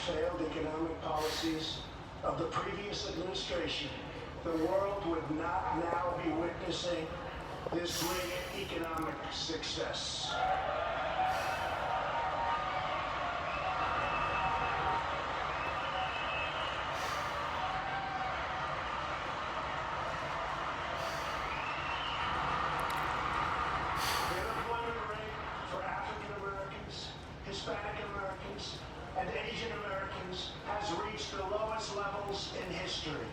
failed economic policies of the previous administration, the world would not now be witnessing this great economic success. The unemployment rate for African Americans, Hispanic Americans, and Asian Americans has reached the lowest levels in history.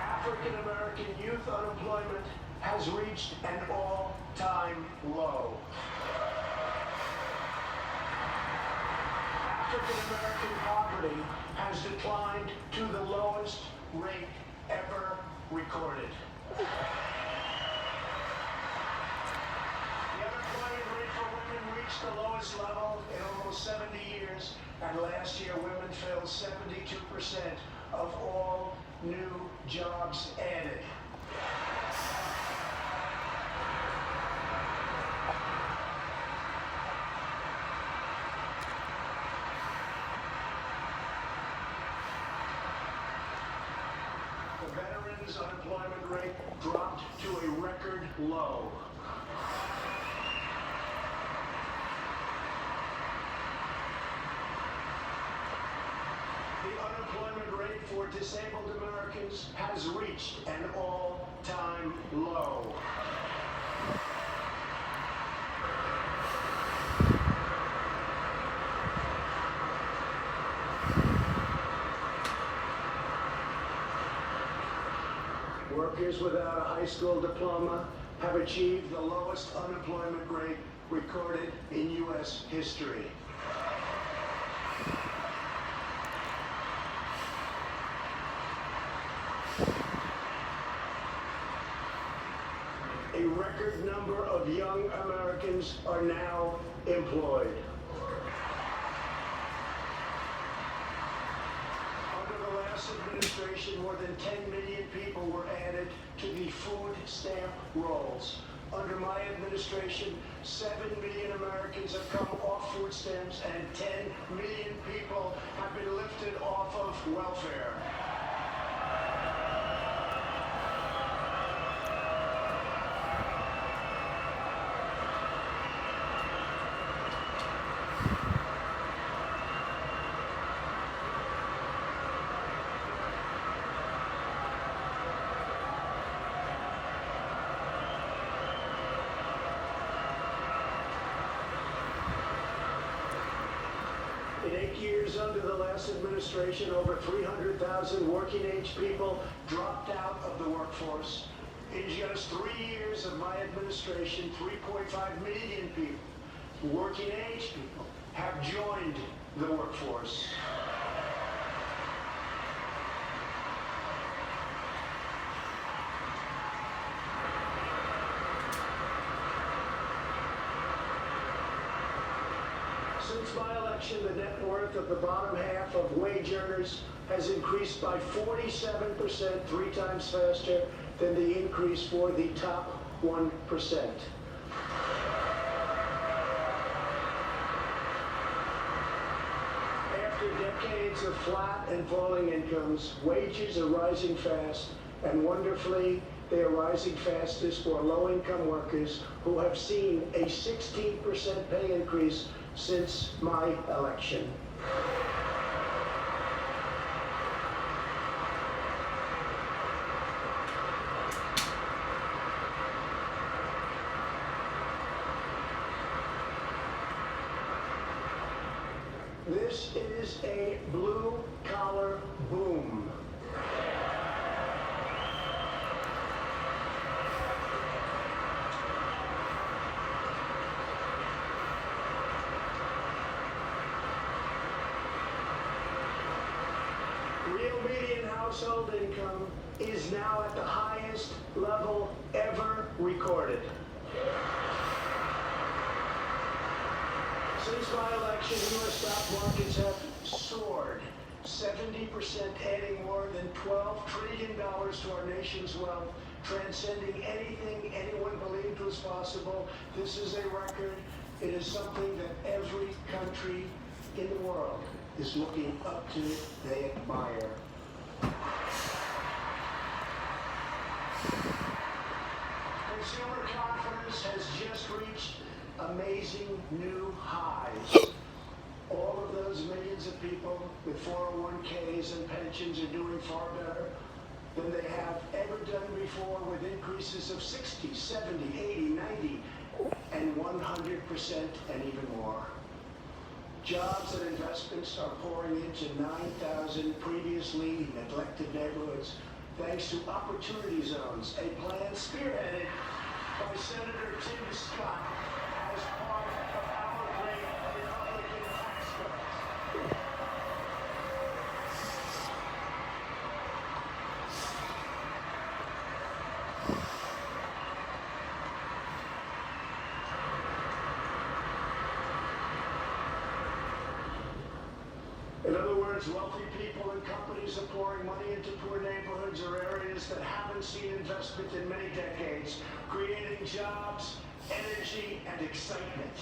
African American youth unemployment has reached an all-time low. African American poverty has declined to the lowest rate ever recorded. The unemployment rate for women reached the lowest level in almost 70 years, and last year women filled 72% of all new jobs added. The veterans' unemployment rate dropped to a record low. The unemployment rate for disabled Americans has reached an all-time low. Workers without a high school diploma have achieved the lowest unemployment rate recorded in U.S. history. A record number of young Americans are now employed. Under the last administration, more than 10 million people were added to the food stamp rolls. Under my administration, 7 million Americans have come off food stamps and 10 million people have been lifted off of welfare. In 8 years under the last administration, over 300,000 working-age people dropped out of the workforce. In just 3 years of my administration, 3.5 million people, working-age people, have joined the workforce. Since my election, the net worth of the bottom half of wage earners has increased by 47%, 3 times faster than the increase for the top 1%. After decades of flat and falling incomes, wages are rising fast, and wonderfully, they are rising fastest for low-income workers who have seen a 16% pay increase since my election. This is a blue-collar boom. Real median household income is now at the highest level ever recorded. Since my election, U.S. stock markets have soared. 70%, adding more than $12 trillion to our nation's wealth, transcending anything anyone believed was possible. This is a record. It is something that every country in the world is looking up to. They admire. Consumer confidence has just reached amazing new highs. All of those millions of people with 401ks and pensions are doing far better than they have ever done before, with increases of 60, 70, 80, 90, and 100% and even more. Jobs and investments are pouring into 9,000 previously neglected neighborhoods thanks to Opportunity Zones, a plan spearheaded by Senator Tim Scott as part of our great Republican tax cut. In other words, wealthy people and companies are pouring money into poor neighborhoods or areas that haven't seen investment in many decades, creating jobs, energy, and excitement.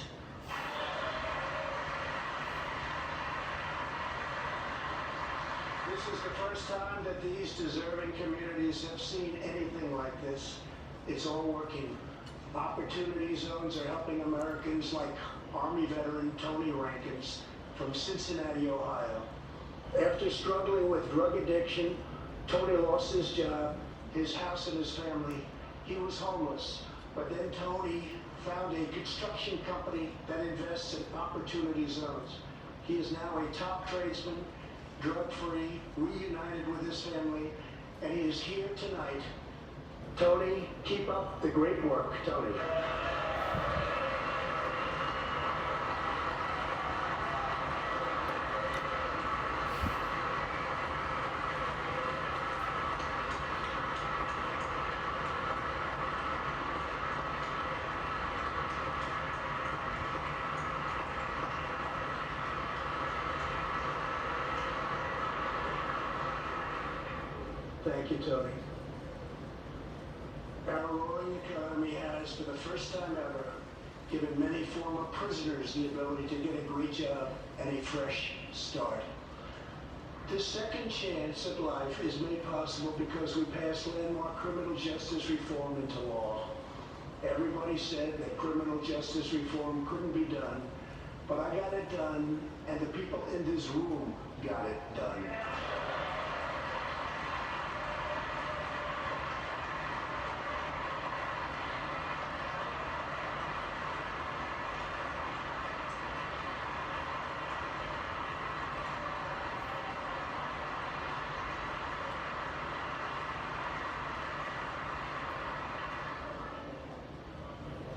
This is the first time that these deserving communities have seen anything like this. It's all working. Opportunity Zones are helping Americans like Army veteran Tony Rankins from Cincinnati, Ohio. After struggling with drug addiction, Tony lost his job, his house, and his family. He was homeless, but then Tony found a construction company that invests in Opportunity Zones. He is now a top tradesman, drug-free, reunited with his family, and he is here tonight. Tony, keep up the great work, Tony. Thank you, Tony. Our roaring economy has, for the first time ever, given many former prisoners the ability to get a great job and a fresh start. This second chance at life is made possible because we passed landmark criminal justice reform into law. Everybody said that criminal justice reform couldn't be done, but I got it done, and the people in this room got it done.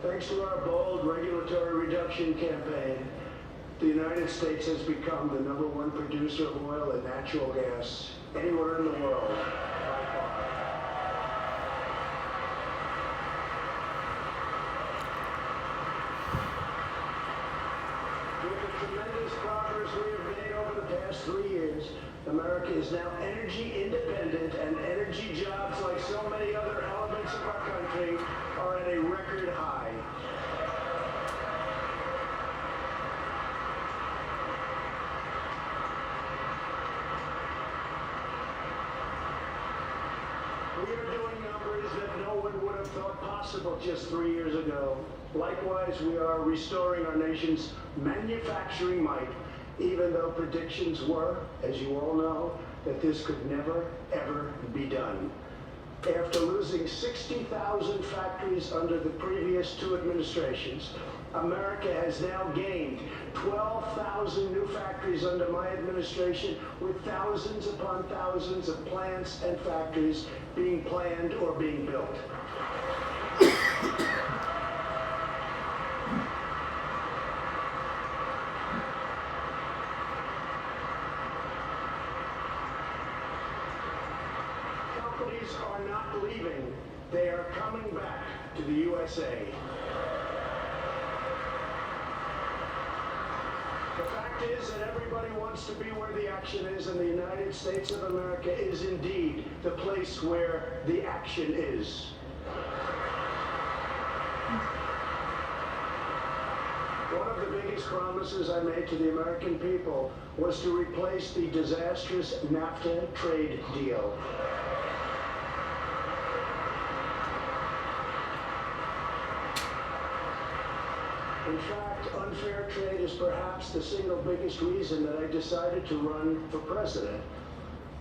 Thanks to our bold regulatory reduction campaign, the United States has become the #1 producer of oil and natural gas anywhere in the world by far. With the tremendous progress we have made over the past 3 years, America is now energy independent, and energy jobs, like so many other elements of our country, are at a record high. We are doing numbers that no one would have thought possible just 3 years ago. Likewise, we are restoring our nation's manufacturing might, even though predictions were, as you all know, that this could never, ever be done. After losing 60,000 factories under the previous 2 administrations, America has now gained 12,000 new factories under my administration, with thousands upon thousands of plants and factories being planned or being built. Companies are not leaving. They are coming back to the USA. The fact fact is that everybody wants to be where the action is, and the United States of America is indeed the place where the action is. One of the biggest promises I made to the American people was to replace the disastrous NAFTA trade deal. In fact, unfair trade is perhaps the single biggest reason that I decided to run for president.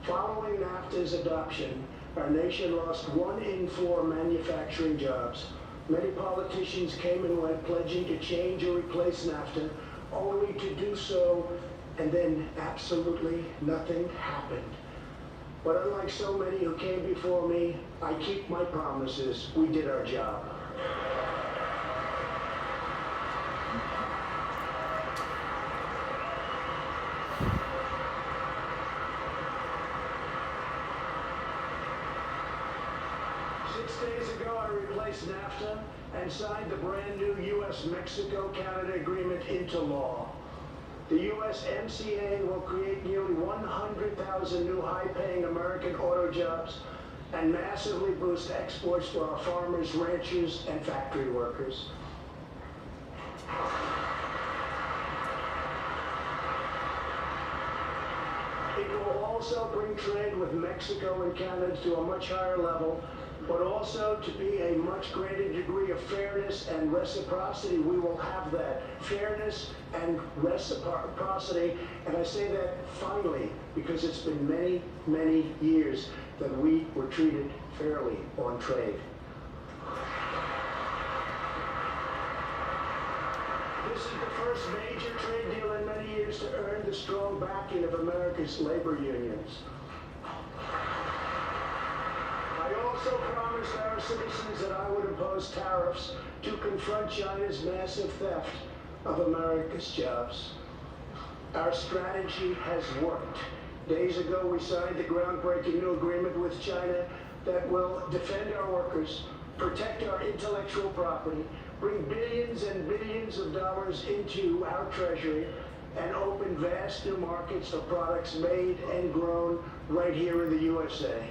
Following NAFTA's adoption, our nation lost 1 in 4 manufacturing jobs. Many politicians came and went pledging to change or replace NAFTA, only to do so, and then absolutely nothing happened. But unlike so many who came before me, I keep my promises. We did our job. Days ago, I replaced NAFTA and signed the brand new U.S.-Mexico-Canada agreement into law. The USMCA will create nearly 100,000 new high-paying American auto jobs and massively boost exports for our farmers, ranchers, and factory workers. It will also bring trade with Mexico and Canada to a much higher level, but also to be a much greater degree of fairness and reciprocity. We will have that fairness and reciprocity, and I say that finally because it's been many, many years that we were treated fairly on trade. This is the first major trade deal in many years to earn the strong backing of America's labor unions. I also promised our citizens that I would impose tariffs to confront China's massive theft of America's jobs. Our strategy has worked. Days ago, we signed the groundbreaking new agreement with China that will defend our workers, protect our intellectual property, bring billions and billions of dollars into our treasury, and open vast new markets for products made and grown right here in the USA.